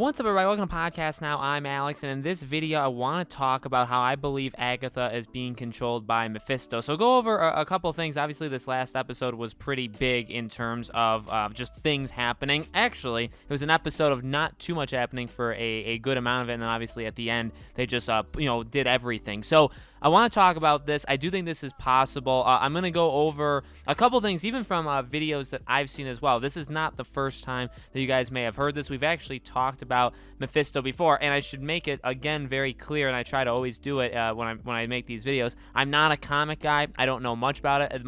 What's up, everybody? Welcome to Podcast Now. I'm Alex, and in this video, I want to talk about how I believe Agatha is being controlled by Mephisto. So go over a couple of things. Obviously, this last episode was pretty big in terms of just things happening. Actually, it was an episode of not too much happening for a good amount of it, and then obviously at the end, they just did everything. So I want to talk about this. I do think this is possible. I'm going to go over a couple things, even from videos that I've seen as well. This is not the first time that you guys may have heard this. We've actually talked about Mephisto before, and I should make it, again, very clear, and I try to always do it when I make these videos. I'm not a comic guy. I don't know much about it.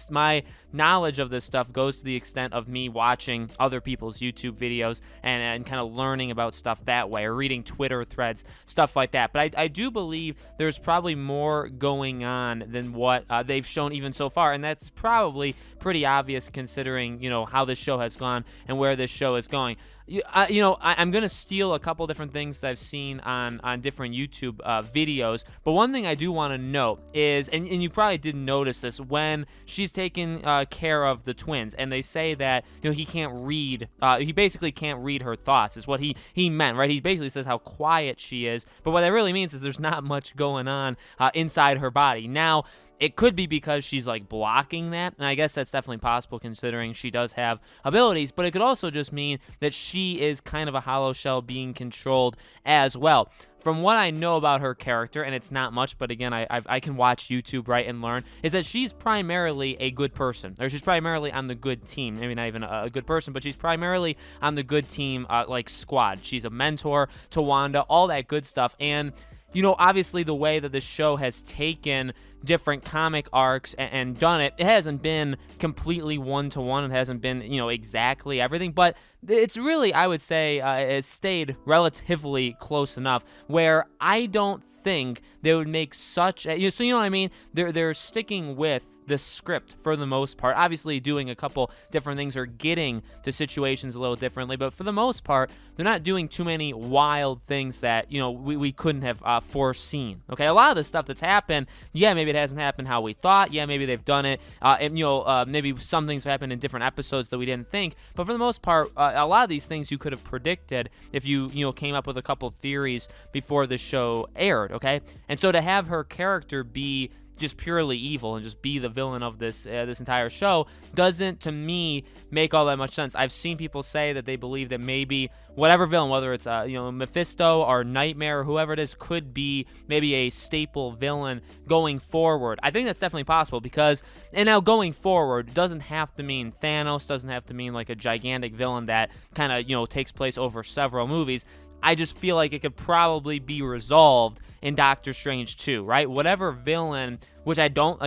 My knowledge of this stuff goes to the extent of me watching other people's YouTube videos and kind of learning about stuff that way, or reading Twitter threads, stuff like that. But I do believe there's probably more going on than what they've shown even so far, and that's probably pretty obvious considering how this show has gone and where this show is going. I'm going to steal a couple different things that I've seen on different YouTube videos, but one thing I do want to note is, and you probably didn't notice this, when she's taking care of the twins, and they say that he can't read, he basically can't read her thoughts, is what he meant, right? He basically says how quiet she is, but what that really means is there's not much going on inside her body. Now, it could be because she's blocking that, and I guess that's definitely possible considering she does have abilities, but it could also just mean that she is kind of a hollow shell being controlled as well. From what I know about her character, and it's not much, but again, I can watch YouTube, right, and learn, is that she's primarily a good person, or she's primarily on the good team. Maybe not even a good person, but she's primarily on the good team, squad. She's a mentor to Wanda, all that good stuff, and obviously the way that the show has taken different comic arcs and done it hasn't been completely one-to-one. It hasn't been, exactly everything, but it's really, I would say, it's stayed relatively close enough where I don't think they would make such a, so you know what I mean? They're sticking with the script for the most part, obviously doing a couple different things or getting to situations a little differently, but for the most part, they're not doing too many wild things that, we couldn't have foreseen, okay? A lot of the stuff that's happened, yeah, maybe it hasn't happened how we thought, yeah, maybe they've done it, and, maybe some things have happened in different episodes that we didn't think, but for the most part, a lot of these things you could have predicted if you came up with a couple theories before the show aired, okay? And so to have her character be just purely evil and just be the villain of this entire show doesn't, to me, make all that much sense. I've seen people say that they believe that maybe whatever villain, whether it's Mephisto or Nightmare or whoever it is, could be maybe a staple villain going forward. I think that's definitely possible because, and now going forward doesn't have to mean Thanos, doesn't have to mean like a gigantic villain that kind of takes place over several movies. I just feel like it could probably be resolved in Doctor Strange 2, right? Whatever villain, which I don't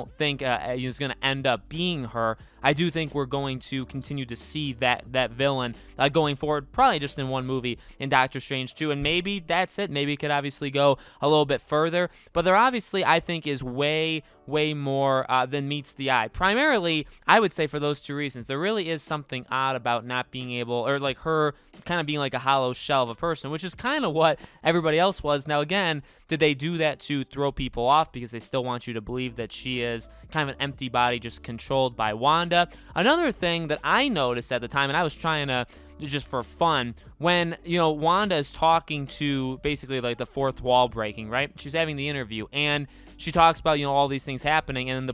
think is going to end up being her, I do think we're going to continue to see that villain going forward, probably just in one movie in Doctor Strange 2, and maybe that's it. Maybe it could obviously go a little bit further, but there obviously, I think, is way more than meets the eye. Primarily, I would say for those two reasons. There really is something odd about not being able, or like her kind of being like a hollow shell of a person, which is kind of what everybody else was. Now, again, did they do that to throw people off because they still want you to believe that she is kind of an empty body just controlled by Wanda? Another thing that I noticed at the time, and I was trying to, just for fun, when, Wanda is talking to basically like the fourth wall breaking, right? She's having the interview, and she talks about, all these things happening, and the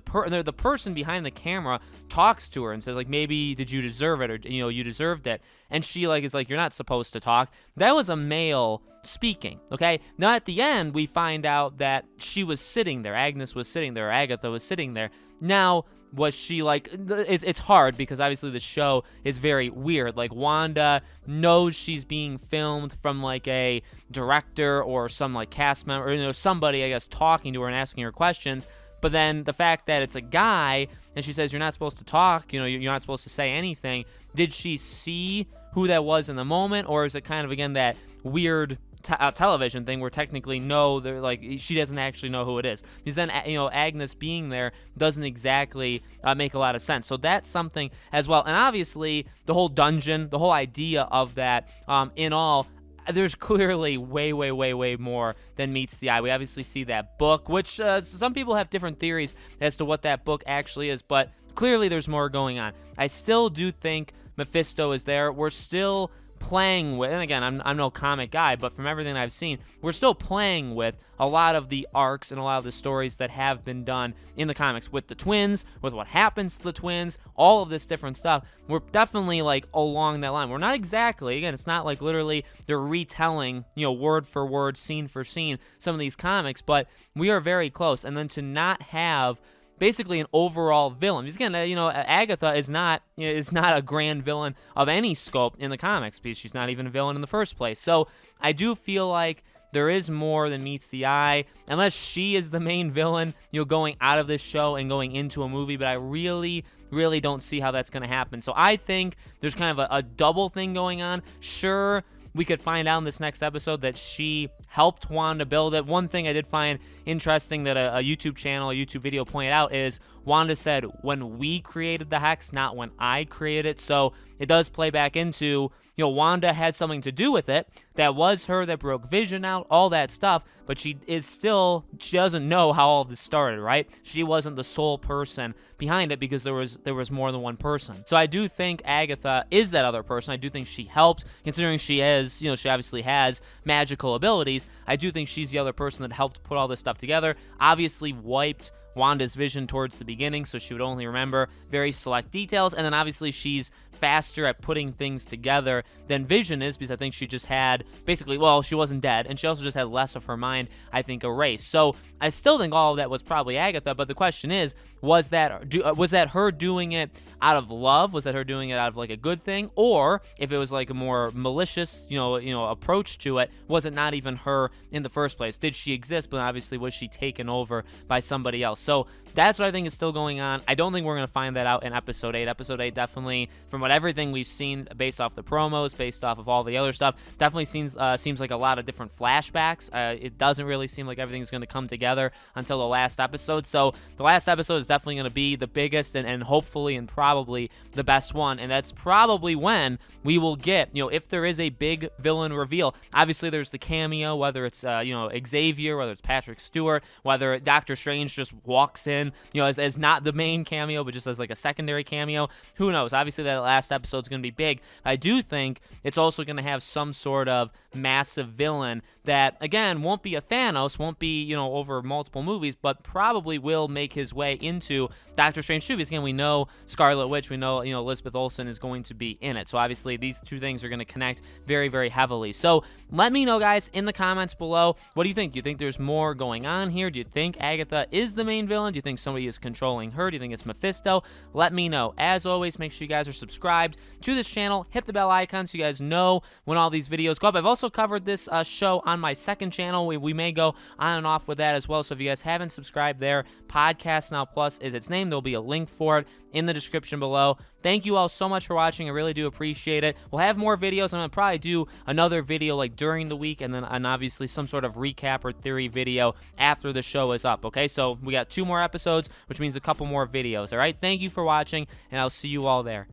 person behind the camera talks to her and says, like, maybe did you deserve it, or, you deserved it. And she, is like, you're not supposed to talk. That was a male speaking, okay? Now, at the end, we find out that she was sitting there. Agnes was sitting there. Agatha was sitting there. Now, was she it's hard because obviously the show is very weird. Like, Wanda knows she's being filmed from a director or some cast member, or somebody, I guess, talking to her and asking her questions. But then the fact that it's a guy and she says you're not supposed to talk, you're not supposed to say anything. Did she see who that was in the moment, or is it kind of, again, that weird television thing where technically no, they're she doesn't actually know who it is, because then Agnes being there doesn't exactly make a lot of sense. So that's something as well. And obviously the whole dungeon, the whole idea of that, in all, there's clearly way more than meets the eye. We obviously see that book, which some people have different theories as to what that book actually is, but clearly there's more going on. I still do think Mephisto is there. We're still playing with, and again, I'm no comic guy, but from everything I've seen, we're still playing with a lot of the arcs and a lot of the stories that have been done in the comics with the twins, with what happens to the twins, all of this different stuff. We're definitely like along that line. We're not exactly, again, it's not like literally they're retelling, word for word, scene for scene, some of these comics, but we are very close. And then to not have basically an overall villain. Because again, Agatha is not a grand villain of any scope in the comics because she's not even a villain in the first place. So I do feel like there is more than meets the eye, unless she is the main villain, going out of this show and going into a movie. But I really don't see how that's going to happen. So I think there's kind of a double thing going on. Sure, we could find out in this next episode that she helped Wanda build it. One thing I did find interesting that a YouTube channel, a YouTube video pointed out is Wanda said, when we created the hex, not when I created it. So it does play back into, Wanda had something to do with it. That was her that broke Vision out, all that stuff. But she doesn't know how all of this started, right? She wasn't the sole person behind it because there was more than one person. So I do think Agatha is that other person. I do think she helped, considering she is, she obviously has magical abilities. I do think she's the other person that helped put all this stuff together. Obviously wiped Wanda's vision towards the beginning, so she would only remember very select details, and then obviously she's faster at putting things together than Vision is, because I think she just had basically, well, she wasn't dead, and she also just had less of her mind, I think, erased. So I still think all of that was probably Agatha, but the question is, was that her doing it out of love? Was that her doing it out of like a good thing? Or if it was like a more malicious, approach to it, was it not even her in the first place? Did she exist, but obviously was she taken over by somebody else? So that's what I think is still going on. I don't think we're going to find that out in Episode 8. Episode 8 definitely, from everything we've seen based off the promos, based off of all the other stuff, definitely seems like a lot of different flashbacks. It doesn't really seem like everything's going to come together until the last episode. So the last episode is definitely going to be the biggest and hopefully and probably the best one. And that's probably when we will get, if there is a big villain reveal. Obviously, there's the cameo, whether it's, Xavier, whether it's Patrick Stewart, whether Doctor Strange just walks in, as not the main cameo, but just as like a secondary cameo. Who knows? Obviously, that last episode is going to be big. I do think it's also going to have some sort of massive villain that, again, won't be a Thanos, won't be, over multiple movies, but probably will make his way into Doctor Strange 2, because again, we know Scarlet Witch, we know, Elizabeth Olsen is going to be in it. So obviously these two things are going to connect very, very heavily. So let me know, guys, in the comments below, what do you think? Do you think there's more going on here? Do you think Agatha is the main villain? Do you think somebody is controlling her? Do you think it's Mephisto? Let me know. As always, make sure you guys are subscribed to this channel. Hit the bell icon so you guys know when all these videos go up. I've also covered this show on my second channel. We may go on and off with that as well. So if you guys haven't subscribed there, Podcast Now Plus is its name. There'll be a link for it in the description below. Thank you all so much for watching. I really do appreciate it. We'll have more videos. I'm going to probably do another video like during the week, and then obviously some sort of recap or theory video after the show is up, okay? So we got 2 more episodes, which means a couple more videos, all right? Thank you for watching, and I'll see you all there.